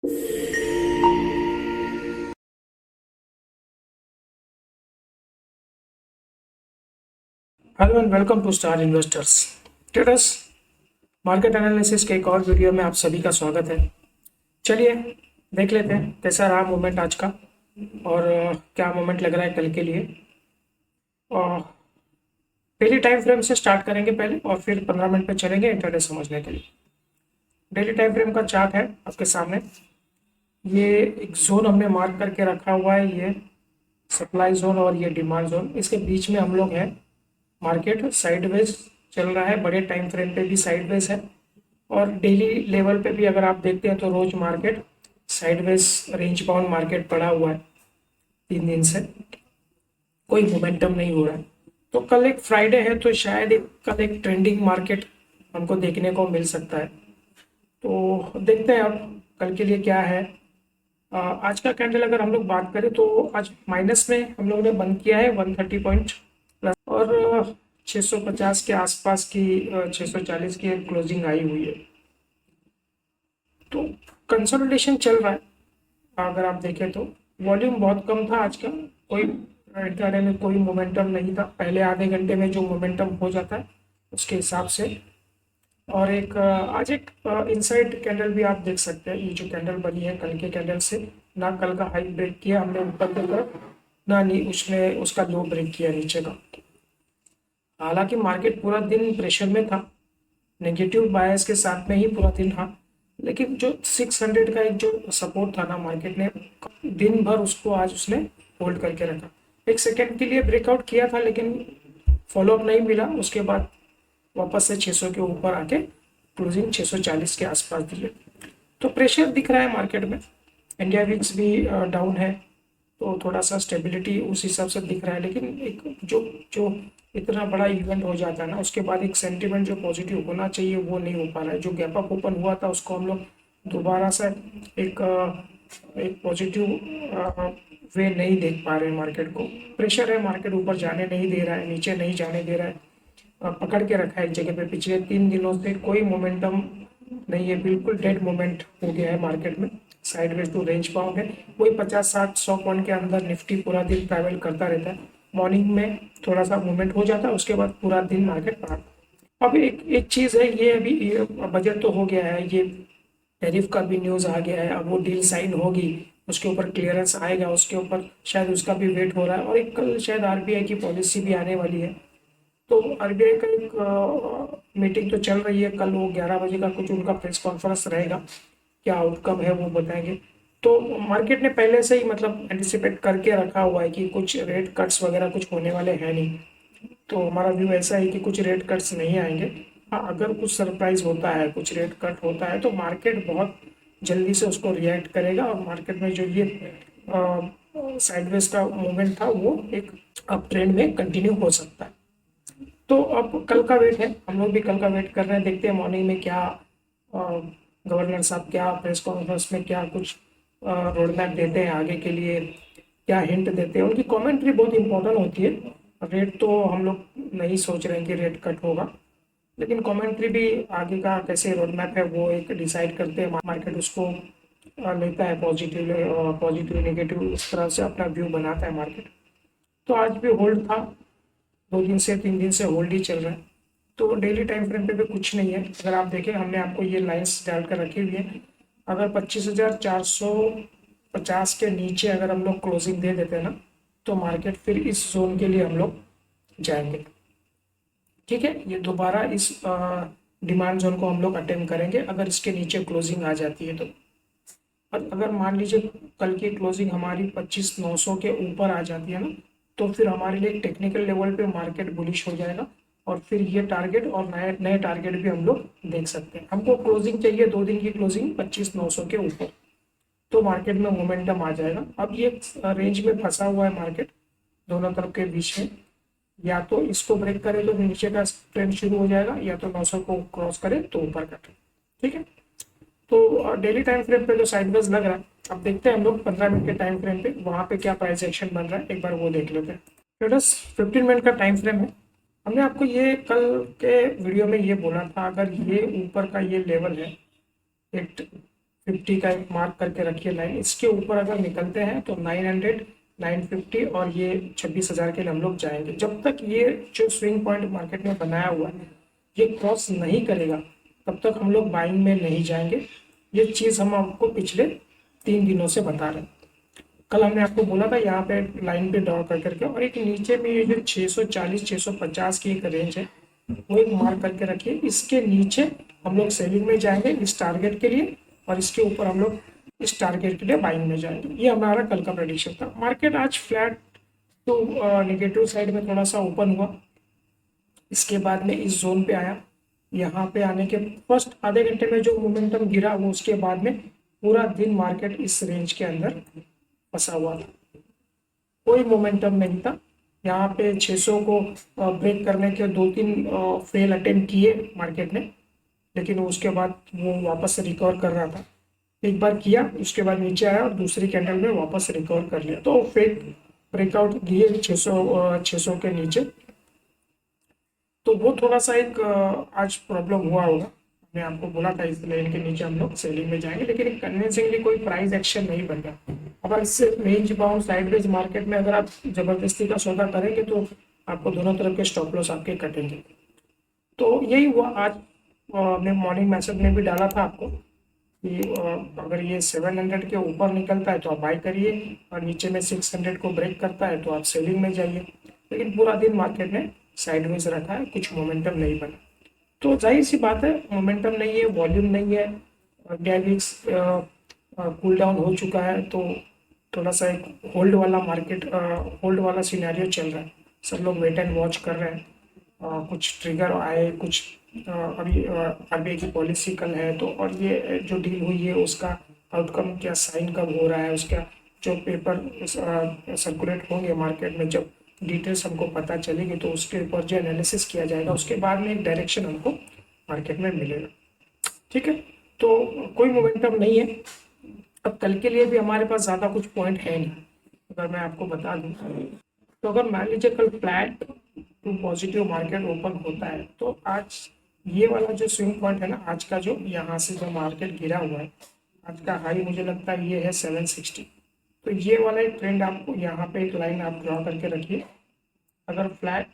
Hello and welcome to star investors traders. Market analysis के एक और वीडियो में आप सभी का स्वागत है। चलिए देख लेते हैं कैसा रहा मूवमेंट आज का और क्या मूवमेंट लग रहा है कल के लिए। और डेली टाइम फ्रेम से स्टार्ट करेंगे पहले और फिर 15 मिनट पे चलेंगे इंट्राडे समझने के लिए। डेली टाइम फ्रेम का चार्ट है आपके सामने। ये एक जोन हमने मार्क करके रखा हुआ है, ये सप्लाई जोन और ये डिमांड जोन। इसके बीच में हम लोग हैं। मार्केट साइडवेज चल रहा है, बड़े टाइम फ्रेम पे भी साइडवेज है और डेली लेवल पे भी अगर आप देखते हैं तो रोज market sideways range bound market पड़ा हुआ है। 3 दिन से कोई मोमेंटम नहीं हो रहा है। तो कल एक फ्राइडे है तो शायद कल एक ट्रेंडिंग मार्केट हमको देखने को मिल सकता है। तो देखते हैं अब कल के लिए क्या है। आज का कैंडल अगर हम लोग बात करें तो आज माइनस में हम लोग ने बंद किया है 130 पॉइंट प्लस और 650 के आसपास की 640 की क्लोजिंग आई हुई है। तो कंसोलिडेशन चल रहा है। अगर आप देखें तो वॉल्यूम बहुत कम था आज का, कोई इंट्राडे में कोई मोमेंटम नहीं था। पहले आधे घंटे में जो मोमेंटम हो जाता है उसके हिसाब से। और एक आज एक इनसाइड कैंडल भी आप देख सकते हैं। ये जो कैंडल बनी है कल के कैंडल से ना कल का हाई ब्रेक किया हमने ऊपर की तरफ, ना उसने उसका लो ब्रेक किया नीचे का। हालांकि मार्केट पूरा दिन प्रेशर में था, नेगेटिव बायस के साथ में ही पूरा दिन रहा, लेकिन जो 600 का एक जो सपोर्ट था ना मार्केट ने दिन भर उसको आज उसने होल्ड करके रखा। एक सेकेंड के लिए ब्रेकआउट किया था लेकिन फॉलोअप नहीं मिला। उसके बाद वापस से 600 के ऊपर आके क्लोजिंग 640 के आसपास दिए। तो प्रेशर दिख रहा है मार्केट में। इंडिया विक्स भी डाउन है तो थोड़ा सा स्टेबिलिटी उस हिसाब से दिख रहा है। लेकिन एक जो जो इतना बड़ा इवेंट हो जाता है ना उसके बाद एक सेंटीमेंट जो पॉजिटिव होना चाहिए वो नहीं हो पा रहा है। जो गैप अप ओपन हुआ था उसको हम लोग दोबारा से एक एक पॉजिटिव वे नहीं देख पा रहे हैं। मार्केट को प्रेशर है, मार्केट ऊपर जाने नहीं दे रहा है, नीचे नहीं जाने दे रहा है, पकड़ के रखा है एक जगह पे। पिछले 3 दिनों से कोई मोमेंटम नहीं है, बिल्कुल डेड मोमेंट हो गया है मार्केट में। साइडवेज टू रेंज बाउंड है। वही 50 60 100 पॉइंट के अंदर निफ्टी पूरा दिन ट्रैवल करता रहता है। मॉर्निंग में थोड़ा सा मूवमेंट हो जाता है, उसके बाद पूरा दिन मार्केट पड़ा। अब एक एक चीज़ है, ये अभी ये बजट तो हो गया है, ये टैरिफ का भी न्यूज़ आ गया है। अब वो डील साइन होगी, उसके ऊपर क्लियरेंस आएगा, उसके ऊपर शायद उसका भी वेट हो रहा है। और एक कल शायद आरबीआई की पॉलिसी भी आने वाली है। तो आरबीआई का एक मीटिंग तो चल रही है। कल वो 11 बजे का कुछ उनका प्रेस कॉन्फ्रेंस रहेगा, क्या आउटकम है वो बताएंगे। तो मार्केट ने पहले से ही मतलब एंटिसिपेट करके रखा हुआ है कि कुछ रेट कट्स वगैरह कुछ होने वाले हैं नहीं। तो हमारा व्यू ऐसा है कि कुछ रेट कट्स नहीं आएंगे। हाँ, अगर कुछ सरप्राइज होता है, कुछ रेट कट होता है तो मार्केट बहुत जल्दी से उसको रिएक्ट करेगा और मार्केट में जो ये साइडवेज का मूवमेंट था वो एक अप ट्रेंड में कंटिन्यू हो सकता है। तो अब कल का वेट है, हम लोग भी कल का वेट कर रहे हैं। देखते हैं मॉर्निंग में क्या गवर्नर साहब क्या प्रेस कॉन्फ्रेंस में क्या कुछ रोड मैप देते हैं आगे के लिए, क्या हिंट देते हैं। उनकी कमेंट्री बहुत इंपॉर्टेंट होती है। रेट तो हम लोग नहीं सोच रहे हैं कि रेट कट होगा, लेकिन कमेंट्री भी आगे का कैसे रोड मैप है वो एक डिसाइड करते हैं। मार्केट उसको लेता है पॉजिटिव पॉजिटिव नेगेटिव, उस तरह से अपना व्यू बनाता है मार्केट। तो आज भी होल्ड था, 2 दिन से 3 दिन से होल्ड ही चल रहा है। तो डेली टाइम फ्रेम पे भी कुछ नहीं है। अगर आप देखें हमने आपको ये लाइंस डाल कर रखी हुई है। अगर 25,450 के नीचे अगर हम लोग क्लोजिंग दे देते हैं ना तो मार्केट फिर इस जोन के लिए हम लोग जाएंगे। ठीक है, ये दोबारा इस डिमांड जोन को हम लोग अटेम्प्ट करेंगे अगर इसके नीचे क्लोजिंग आ जाती है तो। और अगर मान लीजिए कल की क्लोजिंग हमारी 25,900 के ऊपर आ जाती है ना तो फिर हमारे लिए टेक्निकल लेवल पे मार्केट बुलिश हो जाएगा और फिर ये टारगेट और नए नए टारगेट भी हम लोग देख सकते हैं। हमको क्लोजिंग चाहिए 2 दिन की क्लोजिंग 25,900 के ऊपर, तो मार्केट में मोमेंटम आ जाएगा। अब ये रेंज में फंसा हुआ है मार्केट दोनों तरफ के बीच में। या तो इसको ब्रेक करे तो नीचे का ट्रेंड शुरू हो जाएगा, या तो 900 को क्रॉस करे तो ऊपर का ट्रेंड। ठीक है, तो डेली टाइम फ्रेम पे जो साइडवेज लग रहा है, अब देखते हैं हम लोग 15 मिनट के टाइम फ्रेम पे वहां पे क्या प्राइस एक्शन बन रहा है, एक बार वो देख लेते हैं। ट्रेडर्स 15 मिनट का टाइम फ्रेम है। हमने आपको ये कल के वीडियो में ये बोला था, अगर ये ऊपर का ये लेवल है 50 का एक मार्क करके रखिए लाइन। इसके ऊपर अगर निकलते हैं तो 900, 950 और ये 26,000 के लिए हम लोग जाएंगे। जब तक ये जो स्विंग पॉइंट मार्केट में बनाया हुआ है ये क्रॉस नहीं करेगा तब तक हम लोग बाइंग में नहीं जाएंगे। ये चीज़ हम आपको पिछले 3 दिनों से बता रहे हैं। कल हमने आपको बोला था यहाँ पे लाइन पे ड्रॉ कर करके, और एक नीचे में ये जो 640 650 की एक रेंज है वो एक मार्क करके रखिए। इसके नीचे हम लोग सेलिंग में जाएंगे इस टारगेट के लिए, और इसके ऊपर हम लोग इस टारगेट के लिए बाइंग में जाएंगे। ये हमारा कल का प्रेडिक्शन था। मार्केट आज फ्लैट तो नेगेटिव साइड में थोड़ा सा ओपन हुआ, इसके बाद में इस जोन पे आया। यहाँ पे आने के फर्स्ट आधे घंटे में जो मोमेंटम गिरा वो उसके बाद में पूरा दिन मार्केट इस रेंज के अंदर फंसा हुआ था, कोई मोमेंटम नहीं था। यहाँ पे 600 को ब्रेक करने के 2-3 फेल अटेम्प्ट किए मार्केट ने, लेकिन उसके बाद वो वापस रिकवर कर रहा था। एक बार किया उसके बाद नीचे आया और दूसरी कैंडल में वापस रिकवर कर लिया, तो फेक ब्रेकआउट दिए 600 के नीचे। तो वो थोड़ा सा एक आज प्रॉब्लम हुआ होगा। मैं आपको बोला था इस लाइन के नीचे हम लोग सेलिंग में जाएंगे, लेकिन कन्विंसिंगली कोई प्राइस एक्शन नहीं बन रहा। अगर इससे रेंज बाउंड साइडवेज मार्केट में अगर आप जबरदस्ती का सौदा करेंगे तो आपको दोनों तरफ के स्टॉप लॉस आपके कटेंगे। तो यही हुआ आज। मैं मॉर्निंग मैसेज में भी डाला था आपको कि अगर ये 700 के ऊपर निकलता है तो आप बाई करिए, और नीचे में 600 को ब्रेक करता है तो आप सेलिंग में जाइए। लेकिन पूरा दिन मार्केट ने साइडवेज रखा है, कुछ मोमेंटम नहीं बना। तो जाहिर सी बात है, मोमेंटम नहीं है, वॉल्यूम नहीं है, डायनेमिक्स कूल डाउन हो चुका है, तो थोड़ा सा एक होल्ड वाला मार्केट, होल्ड वाला सिनेरियो चल रहा है। सब लोग वेट एंड वॉच कर रहे हैं। कुछ ट्रिगर आए, कुछ अभी आरबीआई की पॉलिसी कल है तो, और ये जो डील हुई है उसका आउटकम क्या, साइन कब हो रहा है, उसका जो पेपर सर्कुलेट होंगे मार्केट में, जब डिटेल्स हमको पता चलेगी तो उसके ऊपर जो एनालिसिस किया जाएगा उसके बाद में एक डायरेक्शन हमको मार्केट में मिलेगा। ठीक है, तो कोई मोमेंटम नहीं है। अब कल के लिए भी हमारे पास ज़्यादा कुछ पॉइंट है नहीं। अगर मैं आपको बता दूं तो अगर मान लीजिए कल flat to positive market open होता है तो आज ये वाला जो स्विंग पॉइंट है ना, आज का जो यहाँ से जो मार्केट गिरा हुआ है, आज का हाई मुझे लगता है ये है 760। तो ये वाला एक ट्रेंड आपको यहाँ पे एक लाइन आप ड्रॉ करके रखिए। अगर फ्लैट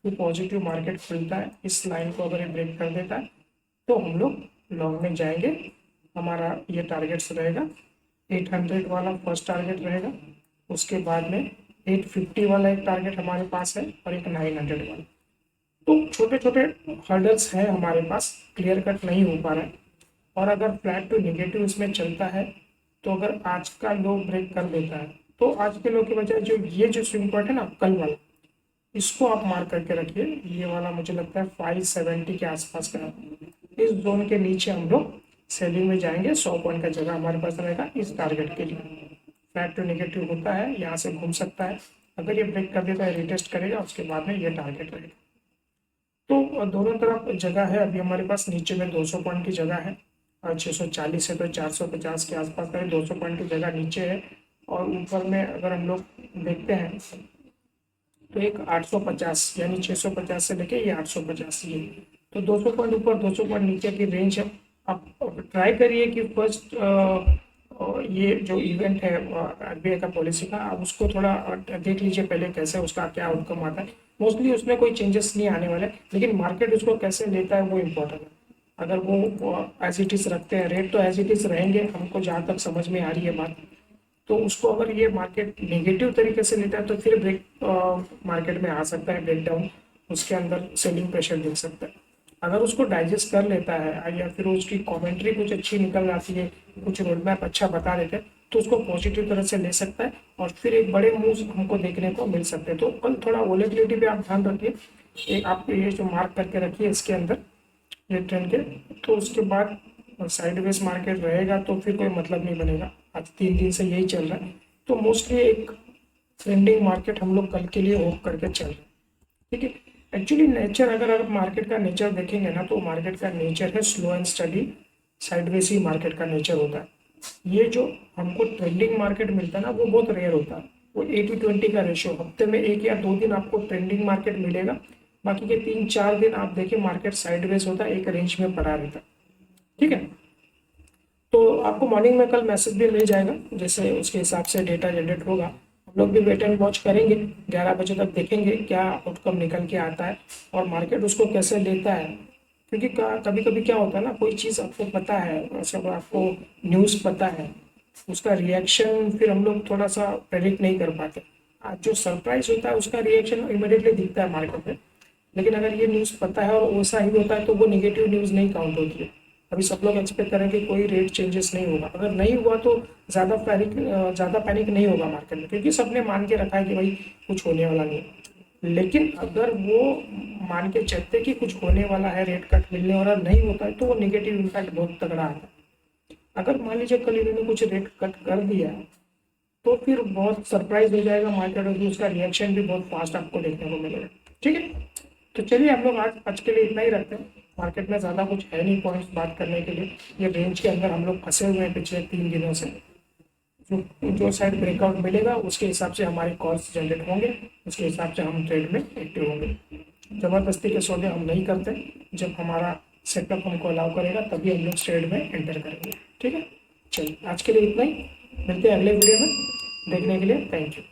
टू पॉजिटिव मार्केट खुलता है, इस लाइन को अगर ये ब्रेक कर देता है तो हम लोग लॉन्ग में जाएंगे। हमारा ये टारगेट्स रहेगा 800 वाला फर्स्ट टारगेट रहेगा, उसके बाद में 850 वाला एक टारगेट हमारे पास है, और एक 900 वाला। तो छोटे छोटे हर्डल्स हैं हमारे पास, क्लियर कट नहीं हो पा रहा है। और अगर फ्लैट टू नेगेटिव इसमें चलता है तो अगर आज का लो ब्रेक कर देता है तो आज के लो के बजाय जो ये जो स्विंग पॉइंट है ना कल वाला, इसको आप मार्क करके रखिए। ये वाला मुझे लगता है 570 के आसपास का। इस जोन के नीचे हम लोग सेलिंग में जाएंगे। 100 पॉइंट का जगह हमारे पास रहेगा इस टारगेट के लिए। फ्लैट टू नेगेटिव होता है, यहाँ से घूम सकता है, अगर ये ब्रेक कर देता है रिटेस्ट करेगा, उसके बाद में ये टारगेट रहेगा। तो दोनों तरफ जगह है। अभी हमारे पास नीचे में 200 पॉइंट की जगह है, और 640 है तो 450 के आसपास का 200 पॉइंट की जगह नीचे है। और ऊपर में अगर हम लोग देखते हैं तो एक 850 यानी 650 से लेके ये 850 ये, तो 200 पॉइंट ऊपर 200 पॉइंट नीचे की रेंज है। आप ट्राई करिए कि फर्स्ट ये जो इवेंट है आरबीआई का पॉलिसी का, आप उसको थोड़ा देख लीजिए पहले कैसे उसका क्या आउटकम आता है। मोस्टली उसमें कोई चेंजेस नहीं आने वाले, लेकिन मार्केट उसको कैसे लेता है वो इम्पोर्टेंट है। अगर वो एज इट इज़ रखते हैं रेट तो एज इट इज़ रहेंगे, हमको जहाँ तक समझ में आ रही है बात। तो उसको अगर ये मार्केट नेगेटिव तरीके से लेता है तो फिर ब्रेक मार्केट में आ सकता है, ब्रेकडाउन, उसके अंदर सेलिंग प्रेशर दिख सकता है। अगर उसको डाइजेस्ट कर लेता है या फिर उसकी कमेंट्री कुछ अच्छी निकल जाती है, कुछ रोड मैप अच्छा बता देते हैं, तो उसको पॉजिटिव तरह से ले सकता है और फिर एक बड़े मूव हमको देखने को मिल सकते हैं। तो कल थोड़ा वोलेटिलिटी पे आप ध्यान रखिए। एक आप ये जो मार्क करके रखिए इसके अंदर ये ट्रेंड के, तो उसके बाद साइडवेज मार्केट रहेगा तो फिर कोई मतलब नहीं बनेगा। आज 3 दिन से यही चल रहा है, तो मोस्टली एक ट्रेंडिंग मार्केट हम लोग कल के लिए होप करके चल रहे हैं। ठीक है, एक्चुअली नेचर अगर आप मार्केट का नेचर देखेंगे ना तो मार्केट का नेचर है slow and study, sideways he market का नेचर होता है। ये जो हमको ट्रेंडिंग मार्केट मिलता है ना वो बहुत रेयर होता है। वो 80-20 का रेशियो, हफ्ते में 1 या 2 दिन आपको ट्रेंडिंग मार्केट मिलेगा, बाकी के 3-4 दिन आप देखिए मार्केट साइडवेज होता है, एक रेंज में पड़ा रहता है। ठीक है, तो आपको मॉर्निंग में कल मैसेज भी मिल जाएगा, जैसे उसके हिसाब से डेटा जनरेट होगा। हम लोग भी वेट एंड वॉच करेंगे, 11 बजे तक देखेंगे क्या आउटकम निकल के आता है और मार्केट उसको कैसे लेता है। क्योंकि कभी कभी क्या होता है ना, कोई चीज़ आपको पता है, सब आपको न्यूज़ पता है, उसका रिएक्शन फिर हम लोग थोड़ा सा प्रेडिक्ट नहीं कर पाते। आज जो सरप्राइज होता है उसका रिएक्शन इमिडिएटली दिखता है मार्केट में, लेकिन अगर ये न्यूज़ पता है और वैसा ही होता है तो वो निगेटिव न्यूज़ नहीं काउंट होती है। अभी सब लोग एक्सपेक्ट करें कि कोई रेट चेंजेस नहीं होगा, अगर नहीं हुआ तो ज़्यादा पैनिक नहीं होगा मार्केट में, क्योंकि सबने मान के रखा है कि भाई कुछ होने वाला नहीं है। लेकिन अगर वो मान के चलते कि कुछ होने वाला है, रेट कट मिलने वाला नहीं होता है, तो वो निगेटिव इम्पैक्ट बहुत तगड़ा आता है। अगर मान लीजिए कल इन्होंने कुछ रेट कट कर दिया तो फिर बहुत सरप्राइज हो जाएगा मार्केट और उसका रिएक्शन भी बहुत फास्ट आपको देखने को मिलेगा। ठीक है, तो चलिए हम लोग आज के लिए इतना ही रखते हैं। मार्केट में ज़्यादा कुछ है नहीं पॉइंट्स बात करने के लिए, ये रेंज के अंदर हम लोग फंसे हुए हैं पिछले 3 दिनों से। जो साइड ब्रेकआउट मिलेगा उसके हिसाब से हमारे कॉल्स जनरेट होंगे, उसके हिसाब से हम ट्रेड में एक्टिव होंगे। ज़बरदस्ती के सौदे हम नहीं करते, जब हमारा सेटअप हमको अलाउ करेगा तभी हम लोग ट्रेड में एंटर करेंगे। ठीक है, चलिए आज के लिए इतना ही, मिलते हैं अगले वीडियो में। देखने के लिए थैंक यू।